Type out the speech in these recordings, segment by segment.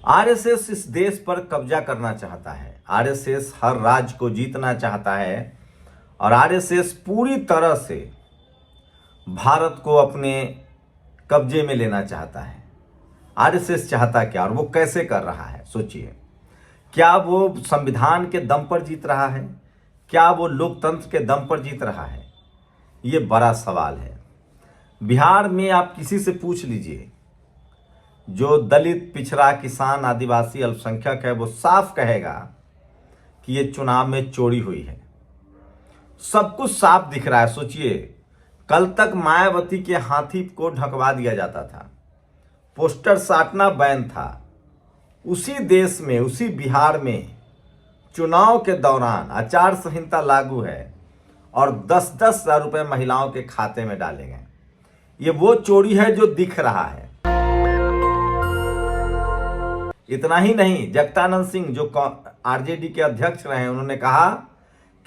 RSS इस देश पर कब्जा करना चाहता है। आरएसएस हर राज्य को जीतना चाहता है और आरएसएस पूरी तरह से भारत को अपने कब्जे में लेना चाहता है। आरएसएस चाहता क्या और वो कैसे कर रहा है, सोचिए। क्या वो संविधान के दम पर जीत रहा है? क्या वो लोकतंत्र के दम पर जीत रहा है? ये बड़ा सवाल है। बिहार में आप किसी से पूछ लीजिए, जो दलित, पिछड़ा, किसान, आदिवासी, अल्पसंख्यक है, वो साफ कहेगा कि ये चुनाव में चोरी हुई है। सब कुछ साफ दिख रहा है। सोचिए, कल तक मायावती के हाथी को ढकवा दिया जाता था, पोस्टर साटना बैन था। उसी देश में, उसी बिहार में चुनाव के दौरान आचार संहिता लागू है और 10-10 हजार रुपए महिलाओं के खाते में डाले गए। ये वो चोरी है जो दिख रहा है। इतना ही नहीं, जगदानंद सिंह जो आरजेडी के अध्यक्ष रहे, उन्होंने कहा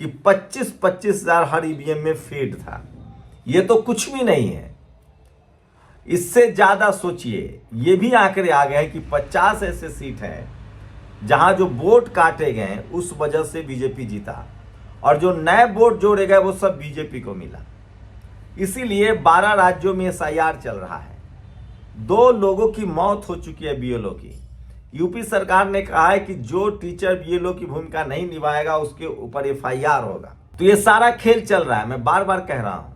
कि 25-25 हजार हर ईवीएम में फीड था। ये तो कुछ भी नहीं है। इससे ज्यादा सोचिए, ये भी आंकड़े आ गए कि 50 ऐसे सीट हैं जहां जो वोट काटे गए उस वजह से बीजेपी जीता और जो नए वोट जोड़े गए वो सब बीजेपी को मिला। इसीलिए 12 राज्यों में एसआईआर चल रहा है। 2 लोगों की मौत हो चुकी है बीएलओ की। यूपी सरकार ने कहा है कि जो टीचर बीएलओ की भूमिका नहीं निभाएगा उसके ऊपर एफआईआर होगा। तो ये सारा खेल चल रहा है। मैं बार बार कह रहा हूं,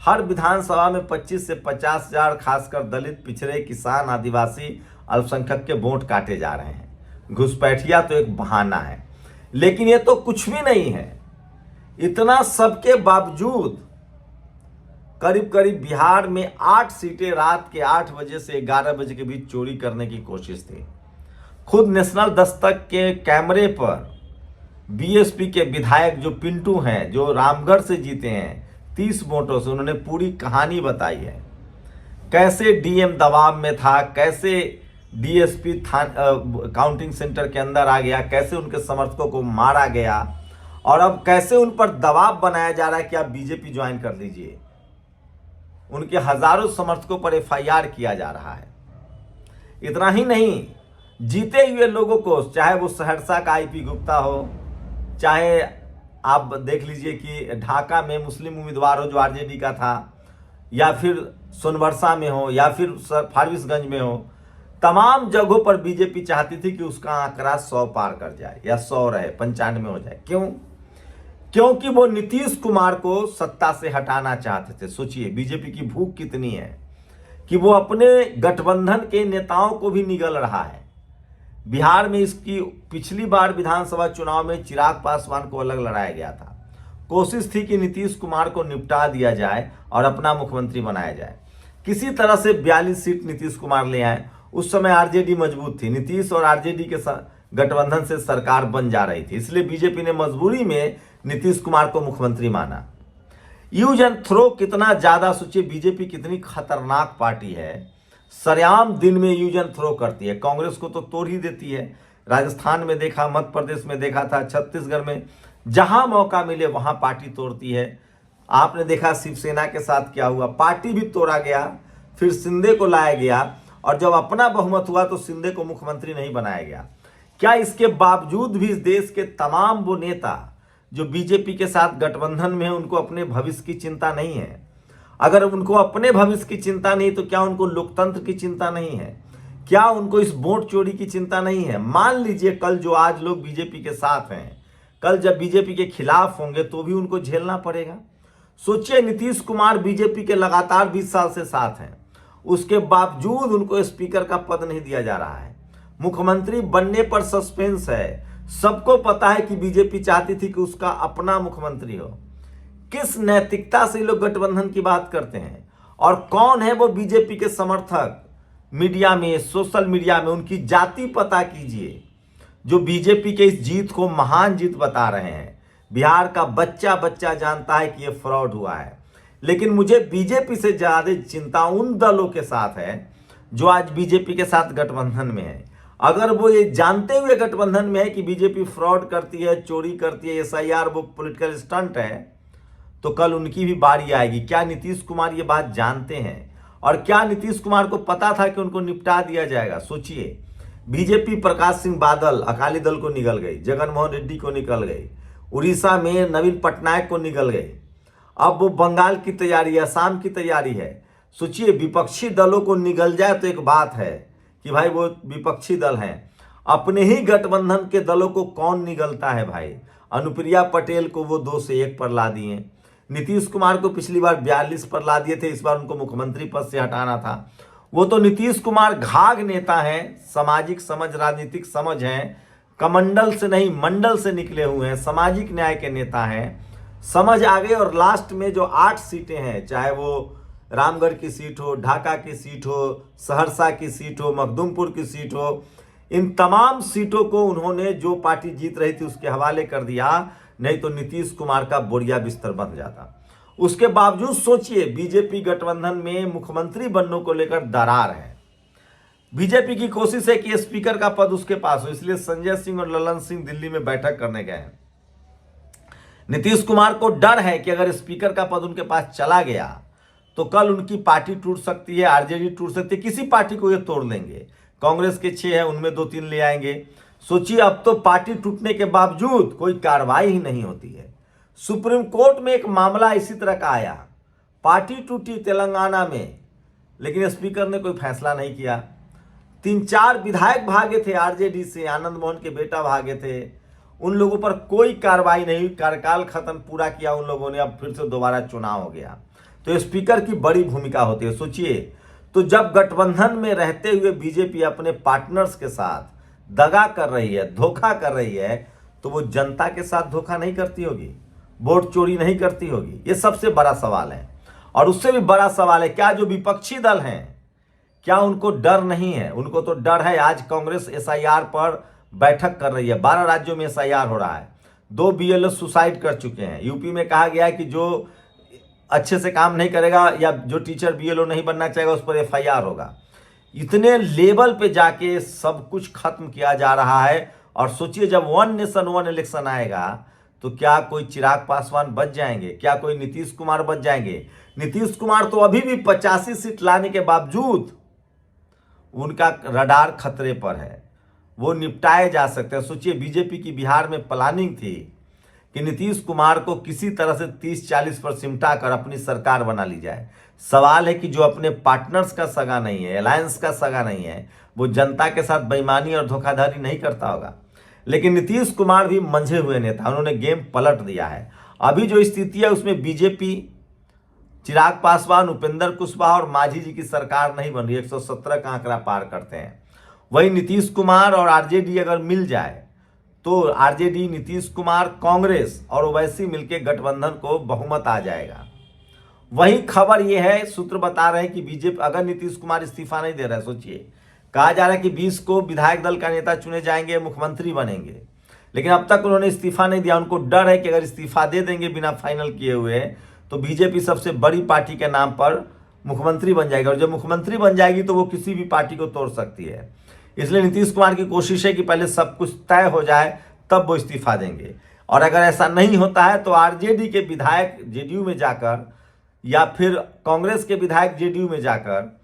हर विधानसभा में 25 से 50 हजार खासकर दलित, पिछड़े, किसान, आदिवासी, अल्पसंख्यक के वोट काटे जा रहे हैं। घुसपैठिया तो एक बहाना है, लेकिन ये तो कुछ भी नहीं है। इतना सबके बावजूद करीब करीब बिहार में 8 सीटें रात के 8 बजे से 11 बजे के बीच चोरी करने की कोशिश थी। खुद नेशनल दस्तक के कैमरे पर बीएसपी के विधायक जो पिंटू हैं, जो रामगढ़ से जीते हैं 30 वोटों से, उन्होंने पूरी कहानी बताई है। कैसे डीएम दबाव में था, कैसे डीएसपी काउंटिंग सेंटर के अंदर आ गया, कैसे उनके समर्थकों को मारा गया और अब कैसे उन पर दबाव बनाया जा रहा है कि आप बीजेपी ज्वाइन कर लीजिए। उनके हजारों समर्थकों पर एफआईआर किया जा रहा है। इतना ही नहीं, जीते हुए लोगों को, चाहे वो सहरसा का आईपी गुप्ता हो, चाहे आप देख लीजिए कि ढाका में मुस्लिम उम्मीदवार हो जो आरजेडी का था, या फिर सोनबरसा में हो, या फिर फारबिसगंज में हो, तमाम जगहों पर बीजेपी चाहती थी कि उसका आंकड़ा 100 पार कर जाए या 100 रहे, 95 हो जाए। क्यों? क्योंकि वो नीतीश कुमार को सत्ता से हटाना चाहते थे। सोचिए बीजेपी की भूख कितनी है कि वो अपने गठबंधन के नेताओं को भी निगल रहा है। बिहार में इसकी पिछली बार विधानसभा चुनाव में चिराग पासवान को अलग लड़ाया गया था। कोशिश थी कि नीतीश कुमार को निपटा दिया जाए और अपना मुख्यमंत्री बनाया जाए। किसी तरह से 42 सीट नीतीश कुमार ले आए। उस समय आरजेडी मजबूत थी, नीतीश और आरजेडी के गठबंधन से सरकार बन जा रही थी, इसलिए बीजेपी ने मजबूरी में नीतीश कुमार को मुख्यमंत्री माना। यूज एंड थ्रो कितना ज्यादा, सोचिए बीजेपी कितनी खतरनाक पार्टी है। सरेआम दिन में यूज एंड थ्रो करती है। कांग्रेस को तो तोड़ ही देती है। राजस्थान में देखा, मध्य प्रदेश में देखा था, छत्तीसगढ़ में, जहां मौका मिले वहां पार्टी तोड़ती है। आपने देखा शिवसेना के साथ क्या हुआ, पार्टी भी तोड़ा गया, फिर शिंदे को लाया गया और जब अपना बहुमत हुआ तो शिंदे को मुख्यमंत्री नहीं बनाया गया। क्या इसके बावजूद भी इस देश के तमाम वो नेता जो बीजेपी के साथ गठबंधन में है उनको अपने भविष्य की चिंता नहीं है? अगर उनको अपने भविष्य की चिंता नहीं तो क्या उनको लोकतंत्र की चिंता नहीं है? क्या उनको इस वोट चोरी की चिंता नहीं है? मान लीजिए कल जो आज लोग बीजेपी के साथ हैं, कल जब बीजेपी के खिलाफ होंगे तो भी उनको झेलना पड़ेगा। सोचिए नीतीश कुमार बीजेपी के लगातार 20 साल से साथ हैं, उसके बावजूद उनको स्पीकर का पद नहीं दिया जा रहा है। मुख्यमंत्री बनने पर सस्पेंस है। सबको पता है कि बीजेपी चाहती थी कि उसका अपना मुख्यमंत्री हो। किस नैतिकता से लोग गठबंधन की बात करते हैं? और कौन है वो बीजेपी के समर्थक? मीडिया में, सोशल मीडिया में उनकी जाति पता कीजिए, जो बीजेपी के इस जीत को महान जीत बता रहे हैं। बिहार का बच्चा बच्चा जानता है कि ये फ्रॉड हुआ है। लेकिन मुझे बीजेपी से ज्यादा चिंता उन दलों के साथ है जो आज बीजेपी के साथ गठबंधन में है। अगर वो ये जानते हुए गठबंधन में है कि बीजेपी फ्रॉड करती है, चोरी करती है, एसआईआर वो पॉलिटिकल स्टंट है, तो कल उनकी भी बारी आएगी। क्या नीतीश कुमार ये बात जानते हैं? और क्या नीतीश कुमार को पता था कि उनको निपटा दिया जाएगा? सोचिए बीजेपी प्रकाश सिंह बादल अकाली दल को निकल गई, जगनमोहन रेड्डी को निकल गई, उड़ीसा में नवीन पटनायक को निकल गई, अब वो बंगाल की तैयारी है, असम की तैयारी है। सोचिए विपक्षी दलों को निकल जाए तो एक बात है कि भाई वो विपक्षी दल हैं, अपने ही गठबंधन के दलों को कौन निगलता है भाई। अनुप्रिया पटेल को वो 2 से 1 पर ला दिए, नीतीश कुमार को पिछली बार 42 पर ला दिए थे, इस बार उनको मुख्यमंत्री पद से हटाना था। वो तो नीतीश कुमार घाघ नेता हैं, सामाजिक समझ, राजनीतिक समझ हैं, कमंडल से नहीं मंडल से निकले हुए हैं, सामाजिक न्याय के नेता हैं, समझ आ गए। और लास्ट में जो 8 सीटें हैं, चाहे वो रामगढ़ की सीट हो, ढाका की सीट हो, सहरसा की सीट हो, मखदूमपुर की सीट हो, इन तमाम सीटों को उन्होंने जो पार्टी जीत रही थी उसके हवाले कर दिया, नहीं तो नीतीश कुमार का बोरिया बिस्तर बन जाता। उसके बावजूद सोचिए बीजेपी गठबंधन में मुख्यमंत्री बनने को लेकर दरार है। बीजेपी की कोशिश है कि स्पीकर का पद उसके पास हो, इसलिए संजय सिंह और ललन सिंह दिल्ली में बैठक करने गए हैं। नीतीश कुमार को डर है कि अगर स्पीकर का पद उनके पास चला गया तो कल उनकी पार्टी टूट सकती है, आरजेडी टूट सकती है, किसी पार्टी को ये तोड़ लेंगे। कांग्रेस के 6 है, उनमें 2-3 ले आएंगे। सोचिए अब तो पार्टी टूटने के बावजूद कोई कार्रवाई ही नहीं होती है। सुप्रीम कोर्ट में एक मामला इसी तरह का आया, पार्टी टूटी तेलंगाना में, लेकिन स्पीकर ने कोई फैसला नहीं किया। 3-4 विधायक भागे थे आरजेडी से, आनंद मोहन के बेटा भागे थे, उन लोगों पर कोई कार्रवाई नहीं, कार्यकाल खत्म पूरा किया उन लोगों ने, अब फिर से दोबारा चुनाव हो गया। तो स्पीकर की बड़ी भूमिका होती है। सोचिए तो जब गठबंधन में रहते हुए बीजेपी अपने पार्टनर्स के साथ दगा कर रही है, धोखा कर रही है, तो वो जनता के साथ धोखा नहीं करती होगी, वोट चोरी नहीं करती होगी? ये सबसे बड़ा सवाल है। और उससे भी बड़ा सवाल है, क्या जो विपक्षी दल हैं क्या उनको डर नहीं है? उनको तो डर है। आज कांग्रेस एसआईआर पर बैठक कर रही है, 12 राज्यों में एसआईआर हो रहा है, 2 बीएलओ सुसाइड कर चुके हैं। यूपी में कहा गया है कि जो अच्छे से काम नहीं करेगा या जो टीचर बीएलओ नहीं बनना चाहेगा उस पर एफआईआर होगा। इतने लेवल पे जाके सब कुछ खत्म किया जा रहा है। और सोचिए जब 1 नेशन 1 इलेक्शन आएगा तो क्या कोई चिराग पासवान बच जाएंगे? क्या कोई नीतीश कुमार बच जाएंगे? नीतीश कुमार तो अभी भी 85 सीट लाने के बावजूद उनका रडार खतरे पर है, वो निपटाए जा सकते हैं। सोचिए बीजेपी की बिहार में प्लानिंग थी कि नीतीश कुमार को किसी तरह से 30-40 पर सिमटा कर अपनी सरकार बना ली जाए। सवाल है कि जो अपने पार्टनर्स का सगा नहीं है, अलायंस का सगा नहीं है, वो जनता के साथ बेईमानी और धोखाधड़ी नहीं करता होगा। लेकिन नीतीश कुमार भी मंझे हुए नेता, उन्होंने गेम पलट दिया है। अभी जो स्थिति है उसमें बीजेपी, चिराग पासवान, उपेंद्र कुशवाहा और मांझी जी की सरकार नहीं बन रही, 117 का आंकड़ा पार करते हैं। वही नीतीश कुमार और आरजेडी अगर मिल जाए तो आरजेडी, नीतीश कुमार, कांग्रेस और ओवैसी मिलकर गठबंधन को बहुमत आ जाएगा। वही खबर यह है, सूत्र बता रहे हैं कि बीजेपी अगर नीतीश कुमार इस्तीफा नहीं दे रहा है, सोचिए कहा जा रहा है कि 20 को विधायक दल का नेता चुने जाएंगे, मुख्यमंत्री बनेंगे, लेकिन अब तक उन्होंने इस्तीफा नहीं दिया। उनको डर है कि अगर इस्तीफा दे देंगे बिना फाइनल किए हुए तो बीजेपी सबसे बड़ी पार्टी के नाम पर मुख्यमंत्री बन जाएगी, और जब मुख्यमंत्री बन जाएगी तो वो किसी भी पार्टी को तोड़ सकती है। इसलिए नीतीश कुमार की कोशिश है कि पहले सब कुछ तय हो जाए तब वो इस्तीफा देंगे। और अगर ऐसा नहीं होता है तो आरजेडी के विधायक जेडीयू में जाकर, या फिर कांग्रेस के विधायक जेडीयू में जाकर,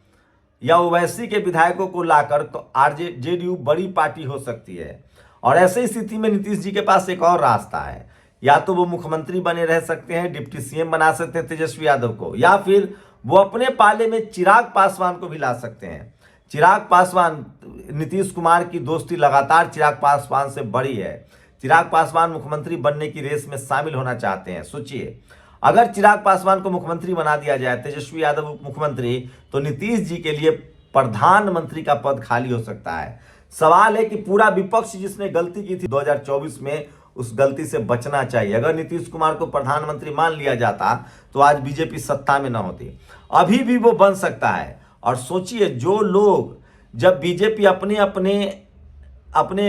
या ओवैसी के विधायकों को लाकर जेडीयू बड़ी पार्टी हो सकती है। और ऐसी स्थिति में नीतीश जी के पास एक और रास्ता है, या तो वो मुख्यमंत्री बने रह सकते हैं, डिप्टी सीएम बना सकते हैं तेजस्वी यादव को, या फिर वो अपने पाले में चिराग पासवान को भी ला सकते हैं। चिराग पासवान, नीतीश कुमार की दोस्ती लगातार चिराग पासवान से बड़ी है। चिराग पासवान मुख्यमंत्री बनने की रेस में शामिल होना चाहते हैं। सोचिए अगर चिराग पासवान को मुख्यमंत्री बना दिया जाए, तेजस्वी यादव उप मुख्यमंत्री, तो नीतीश जी के लिए प्रधानमंत्री का पद खाली हो सकता है। सवाल है कि पूरा विपक्ष जिसने गलती की थी 2024 में, उस गलती से बचना चाहिए। अगर नीतीश कुमार को प्रधानमंत्री मान लिया जाता तो आज बीजेपी सत्ता में न होती, अभी भी वो बन सकता है। और सोचिए जो लोग, जब बीजेपी अपने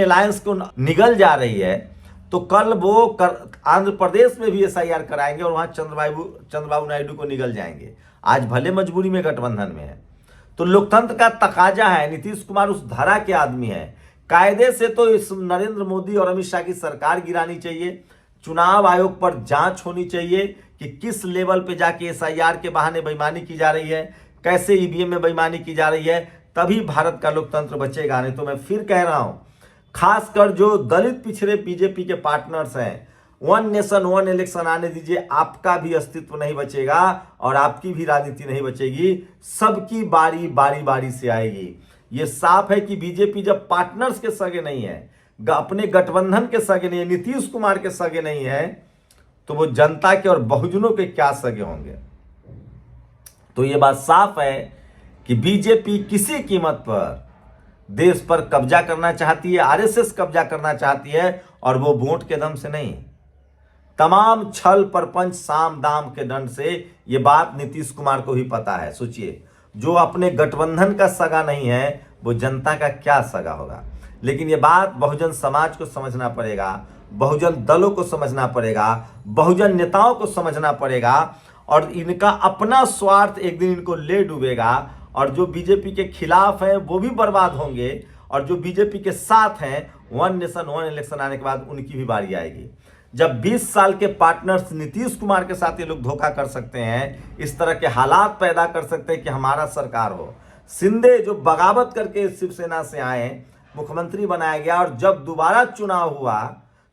अलायंस को निगल जा रही है तो कल वो आंध्र प्रदेश में भी एसआईआर कराएंगे और वहां चंद्रबाबू नायडू को निगल जाएंगे। आज भले मजबूरी में गठबंधन में है, तो लोकतंत्र का तकाजा है। नीतीश कुमार उस धारा के आदमी है। कायदे से तो इस नरेंद्र मोदी और अमित शाह की सरकार गिरानी चाहिए। चुनाव आयोग पर जांच होनी चाहिए कि किस लेवल पे जाके एसआईआर के बहाने बेईमानी की जा रही है, कैसे ईवीएम में बेईमानी की जा रही है, तभी भारत का लोकतंत्र बचेगा। नहीं तो मैं फिर कह रहा हूं, खासकर जो दलित पिछड़े बीजेपी के पार्टनर्स हैं, वन नेशन वन इलेक्शन आने दीजिए, आपका भी अस्तित्व नहीं बचेगा और आपकी भी राजनीति नहीं बचेगी। सबकी बारी बारी बारी से आएगी। ये साफ है कि बीजेपी जब पार्टनर्स के सगे नहीं है, अपने गठबंधन के सगे नहीं है, नीतीश कुमार के सगे नहीं है, तो वो जनता के और बहुजनों के क्या सगे होंगे। तो ये बात साफ है कि बीजेपी किसी कीमत पर देश पर कब्जा करना चाहती है, आरएसएस कब्जा करना चाहती है, और वो वोट के दम से नहीं, तमाम छल परपंच साम दाम के दंड से। ये बात नीतीश कुमार को भी पता है। सोचिए, जो अपने गठबंधन का सगा नहीं है, वो जनता का क्या सगा होगा। लेकिन ये बात बहुजन समाज को समझना पड़ेगा, बहुजन दलों को समझना पड़ेगा, बहुजन नेताओं को समझना पड़ेगा, और इनका अपना स्वार्थ एक दिन इनको ले डूबेगा, और जो बीजेपी के खिलाफ हैं वो भी बर्बाद होंगे, और जो बीजेपी के साथ हैं, वन नेशन वन इलेक्शन आने के बाद उनकी भी बारी आएगी। जब 20 साल के पार्टनर्स नीतीश कुमार के साथ ये लोग धोखा कर सकते हैं, इस तरह के हालात पैदा कर सकते हैं कि हमारा सरकार हो। शिंदे जो बगावत करके शिवसेना से आए, मुख्यमंत्री बनाया गया, और जब दोबारा चुनाव हुआ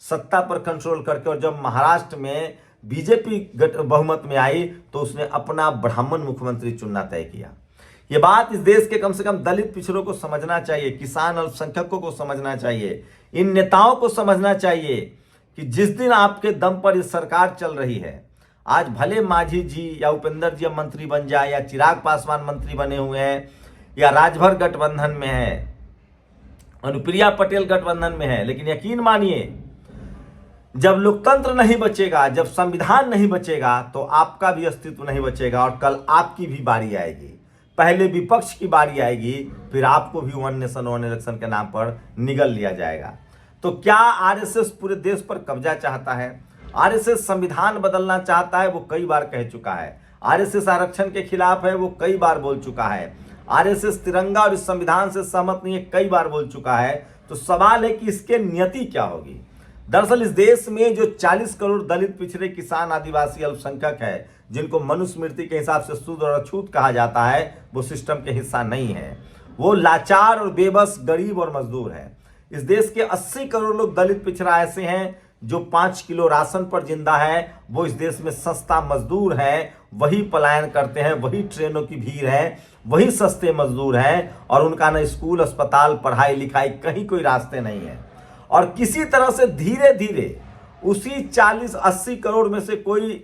सत्ता पर कंट्रोल करके, और जब महाराष्ट्र में बीजेपी बहुमत में आई, तो उसने अपना ब्राह्मण मुख्यमंत्री चुनना तय किया। ये बात इस देश के कम से कम दलित पिछड़ों को समझना चाहिए, किसान अल्पसंख्यकों को समझना चाहिए, इन नेताओं को समझना चाहिए कि जिस दिन आपके दम पर ये सरकार चल रही है, आज भले मांझी जी या उपेंद्र जी मंत्री बन जाए, या चिराग पासवान मंत्री बने हुए हैं, या राजभर गठबंधन में है, अनुप्रिया पटेल गठबंधन में है, लेकिन यकीन मानिए, जब लोकतंत्र नहीं बचेगा, जब संविधान नहीं बचेगा, तो आपका भी अस्तित्व नहीं बचेगा, और कल आपकी भी बारी आएगी। पहले विपक्ष की बारी आएगी, फिर आपको भी वन नेशन वन इलेक्शन के नाम पर निगल लिया जाएगा। तो क्या आरएसएस पूरे देश पर कब्जा चाहता है? आरएसएस संविधान बदलना चाहता है, वो कई बार कह चुका है। आरएसएस आरक्षण के खिलाफ है, वो कई बार बोल चुका है। आरएसएस तिरंगा और इस संविधान से सहमत नहीं है, कई बार बोल चुका है। तो सवाल है कि इसके नियति क्या होगी। दरअसल इस देश में जो 40 करोड़ दलित पिछड़े किसान आदिवासी अल्पसंख्यक है, जिनको मनुस्मृति के हिसाब से शूद्र और अछूत कहा जाता है, वो सिस्टम के हिस्सा नहीं है। वो लाचार और बेबस गरीब और मजदूर है। इस देश के 80 करोड़ लोग दलित पिछड़ा ऐसे हैं जो 5 किलो राशन पर जिंदा है। वो इस देश में सस्ता मजदूर है, वही पलायन करते हैं, वही ट्रेनों की भीड़ है, वही सस्ते मजदूर हैं, और उनका न स्कूल अस्पताल पढ़ाई लिखाई कहीं कोई रास्ते नहीं है। और किसी तरह से धीरे धीरे उसी 40-80 करोड़ में से कोई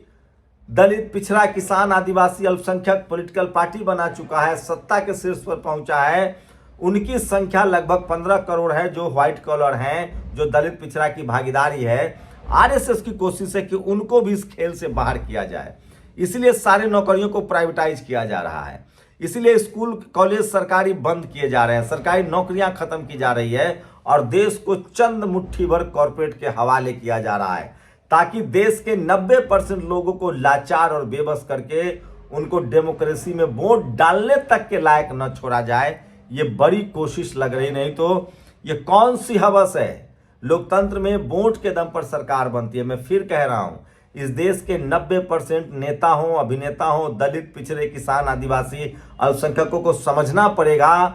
दलित पिछड़ा किसान आदिवासी अल्पसंख्यक पॉलिटिकल पार्टी बना चुका है, सत्ता के शीर्ष पर पहुंचा है। उनकी संख्या लगभग 15 करोड़ है जो व्हाइट कॉलर हैं, जो दलित पिछड़ा की भागीदारी है। आरएसएस की कोशिश है कि उनको भी इस खेल से बाहर किया जाए, इसलिए सारे नौकरियों को प्राइवेटाइज किया जा रहा है, इसलिए स्कूल कॉलेज सरकारी बंद किए जा रहे हैं, सरकारी नौकरियां खत्म की जा रही है, और देश को चंद मुट्ठी भर कॉर्पोरेट के हवाले किया जा रहा है, ताकि देश के 90% लोगों को लाचार और बेबस करके उनको डेमोक्रेसी में वोट डालने तक के लायक न छोड़ा जाए। ये बड़ी कोशिश लग रही, नहीं तो ये कौन सी हवस है। लोकतंत्र में वोट के दम पर सरकार बनती है। मैं फिर कह रहा हूं, इस देश के 90% नेता हों, अभिनेता हों, दलित पिछड़े किसान आदिवासी अल्पसंख्यकों को समझना पड़ेगा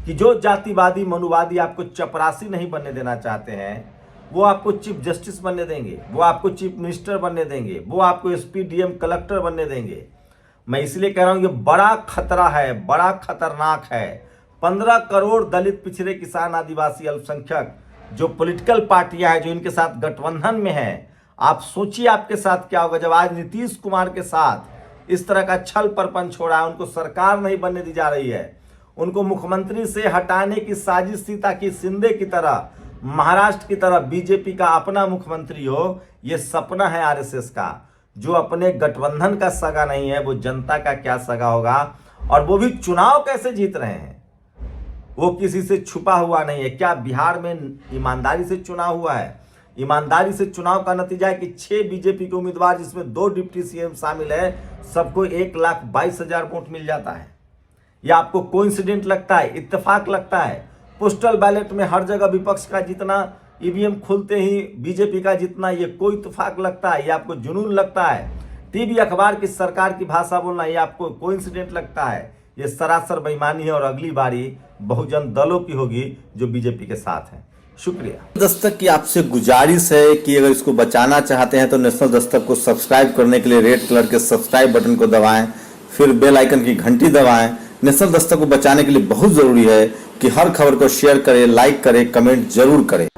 कि जो जातिवादी मनुवादी आपको चपरासी नहीं बनने देना चाहते हैं, वो आपको चीफ जस्टिस बनने देंगे, वो आपको चीफ मिनिस्टर बनने देंगे, वो आपको एसपी डीएम कलेक्टर बनने देंगे। मैं इसलिए कह रहा हूं, ये बड़ा खतरा है, बड़ा खतरनाक है। 15 करोड़ दलित पिछड़े किसान आदिवासी अल्पसंख्यक जो पॉलिटिकल पार्टियां हैं, जो इनके साथ गठबंधन में हैं, आप सोचिए आपके साथ क्या होगा जब आज नीतीश कुमार के साथ इस तरह का छल परपंच हो रहा है। उनको सरकार नहीं बनने दी जा रही है, उनको मुख्यमंत्री से हटाने की साजिश थी ताकि शिंदे की तरह, महाराष्ट्र की तरह बीजेपी का अपना मुख्यमंत्री हो। ये सपना है आरएसएस का। जो अपने गठबंधन का सगा नहीं है, वो जनता का क्या सगा होगा। और वो भी चुनाव कैसे जीत रहे हैं, वो किसी से छुपा हुआ नहीं है। क्या बिहार में ईमानदारी से चुनाव हुआ है? ईमानदारी से चुनाव का नतीजा है कि 6 बीजेपी के उम्मीदवार, जिसमें 2 डिप्टी सीएम शामिल है, सबको 1,22,000 वोट मिल जाता है। या आपको कोइंसिडेंट लगता है, इत्तेफाक लगता है? पोस्टल बैलेट में हर जगह विपक्ष का जितना, ईवीएम खुलते ही बीजेपी का जितना, ये कोई इत्तेफाक लगता है? ये आपको जुनून लगता है? टीवी अखबार की सरकार की भाषा बोलना, ये आपको कोइंसिडेंट लगता है? ये सरासर बेईमानी है और अगली बारी बहुजन दलों की होगी जो बीजेपी के साथ है। शुक्रिया। दस्तक की आपसे गुजारिश है कि अगर इसको बचाना चाहते हैं तो नेशनल दस्तक को सब्सक्राइब करने के लिए रेड कलर के सब्सक्राइब बटन को दबाएं, फिर बेल आइकन की घंटी दबाएं। नेशनल दस्तक को बचाने के लिए बहुत जरूरी है कि हर खबर को शेयर करें, लाइक करें, कमेंट जरूर करें।